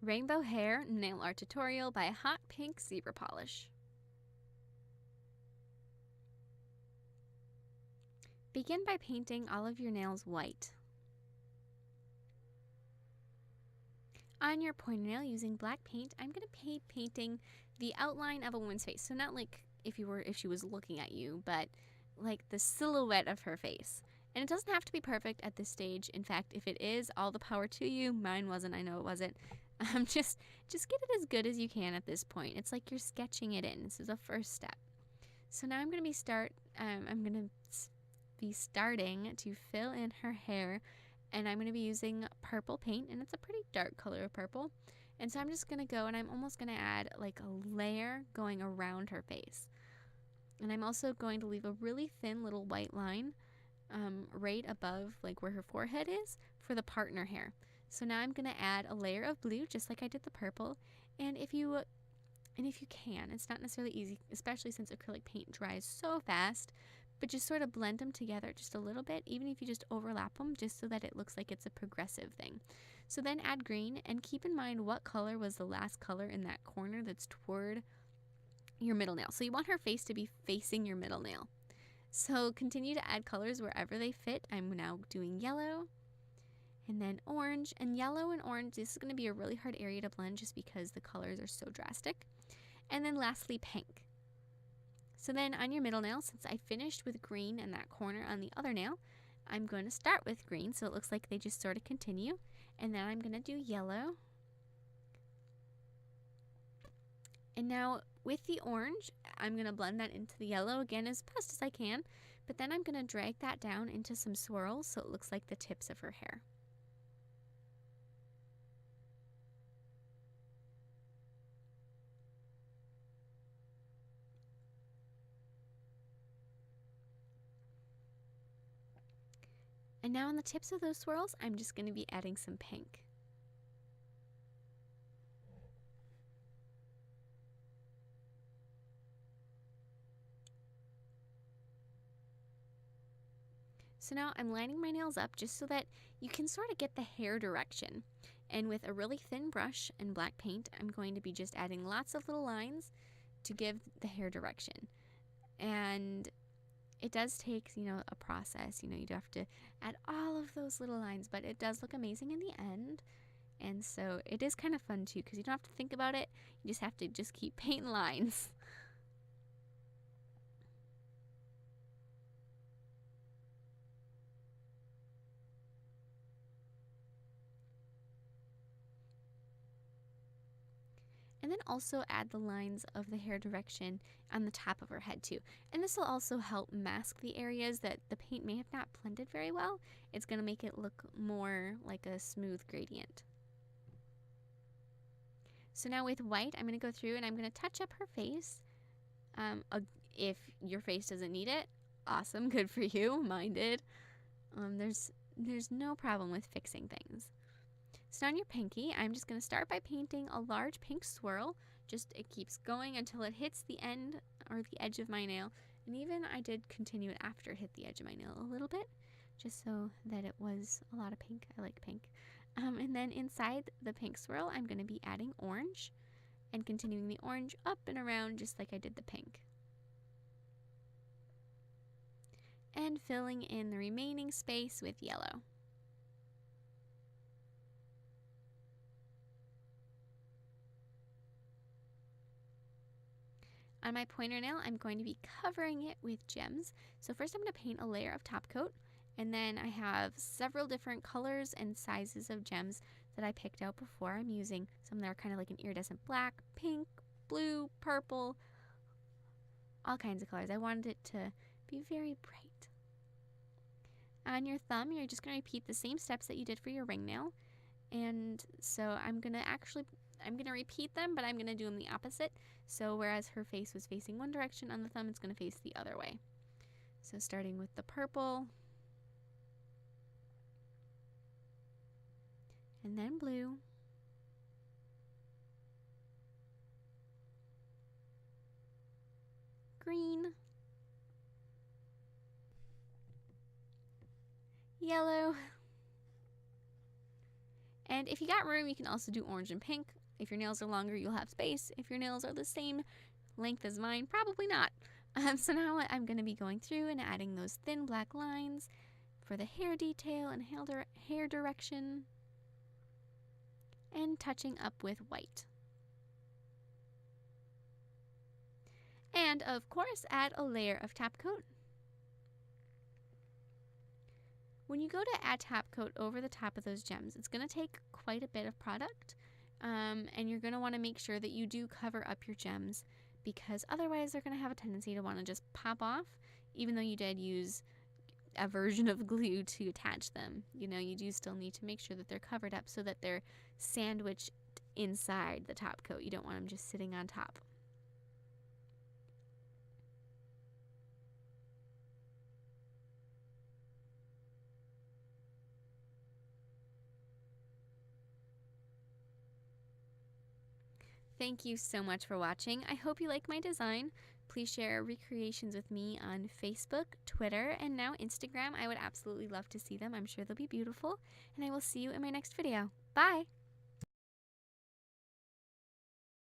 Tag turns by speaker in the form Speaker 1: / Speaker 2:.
Speaker 1: Rainbow Hair Nail Art Tutorial by Hotpinkzebrapolish. Begin by painting all of your nails white. On your pointer nail using black paint, I'm going to be painting the outline of a woman's face. So not like if she was looking at you, but like the silhouette of her face. And it doesn't have to be perfect at this stage. In fact, if it is, all the power to you. Mine wasn't, I know it wasn't. Just get it as good as you can at this point. It's like you're sketching it in. This is a first step. So now I'm going to be starting to fill in her hair, and I'm going to be using purple paint, and it's a pretty dark color of purple. And so I'm just going to go, and I'm almost going to add like a layer going around her face. And I'm also going to leave a really thin little white line right above like where her forehead is for the partner hair. So now I'm going to add a layer of blue just like I did the purple. And if you can, it's not necessarily easy, especially since acrylic paint dries so fast, but just sort of blend them together just a little bit, even if you just overlap them, just so that it looks like it's a progressive thing. So then add green, and keep in mind what color was the last color in that corner that's toward your middle nail. So you want her face to be facing your middle nail. So continue to add colors wherever they fit. I'm now doing yellow, and then orange, and yellow and orange. This is going to be a really hard area to blend just because the colors are so drastic. And then lastly, pink. So then on your middle nail, since I finished with green in that corner on the other nail, I'm going to start with green so it looks like they just sort of continue. And then I'm going to do yellow. And now with the orange, I'm going to blend that into the yellow again as best as I can. But then I'm going to drag that down into some swirls so it looks like the tips of her hair. And now on the tips of those swirls, I'm just going to be adding some pink. So now I'm lining my nails up just so that you can sort of get the hair direction. And with a really thin brush and black paint, I'm going to be just adding lots of little lines to give the hair direction. And it does take, a process. You do have to add all of those little lines, but it does look amazing in the end. And so it is kind of fun too, because you don't have to think about it. You just have to keep painting lines. And then also add the lines of the hair direction on the top of her head too. And this will also help mask the areas that the paint may have not blended very well. It's going to make it look more like a smooth gradient. So now with white, I'm going to go through and I'm going to touch up her face. If your face doesn't need it, awesome, good for you, mine did. There's no problem with fixing things. So on your pinky, I'm just going to start by painting a large pink swirl. It keeps going until it hits the end or the edge of my nail. And even I did continue it after it hit the edge of my nail a little bit, just so that it was a lot of pink. I like pink. And then inside the pink swirl, I'm going to be adding orange and continuing the orange up and around just like I did the pink. And filling in the remaining space with yellow. On my pointer nail, I'm going to be covering it with gems. So first I'm going to paint a layer of top coat, and then I have several different colors and sizes of gems that I picked out before. I'm using some that are kind of like an iridescent black, pink, blue, purple, all kinds of colors. I wanted it to be very bright. On your thumb, you're just going to repeat the same steps that you did for your ring nail. And so I'm going to repeat them, but I'm going to do them the opposite. So whereas her face was facing one direction on the thumb, it's going to face the other way. So starting with the purple, and then blue, green, yellow, And if you got room, you can also do orange and pink. If your nails are longer, you'll have space. If your nails are the same length as mine, probably not. So now I'm going to be going through and adding those thin black lines for the hair detail and hair direction, and touching up with white. And of course, add a layer of top coat. When you go to add top coat over the top of those gems, it's going to take quite a bit of product, and you're going to want to make sure that you do cover up your gems, because otherwise they're going to have a tendency to want to just pop off, even though you did use a version of glue to attach them. You know, you do still need to make sure that they're covered up so that they're sandwiched inside the top coat. You don't want them just sitting on top. Thank you so much for watching. I hope you like my design. Please share recreations with me on Facebook, Twitter, and now Instagram. I would absolutely love to see them. I'm sure they'll be beautiful. And I will see you in my next video. Bye!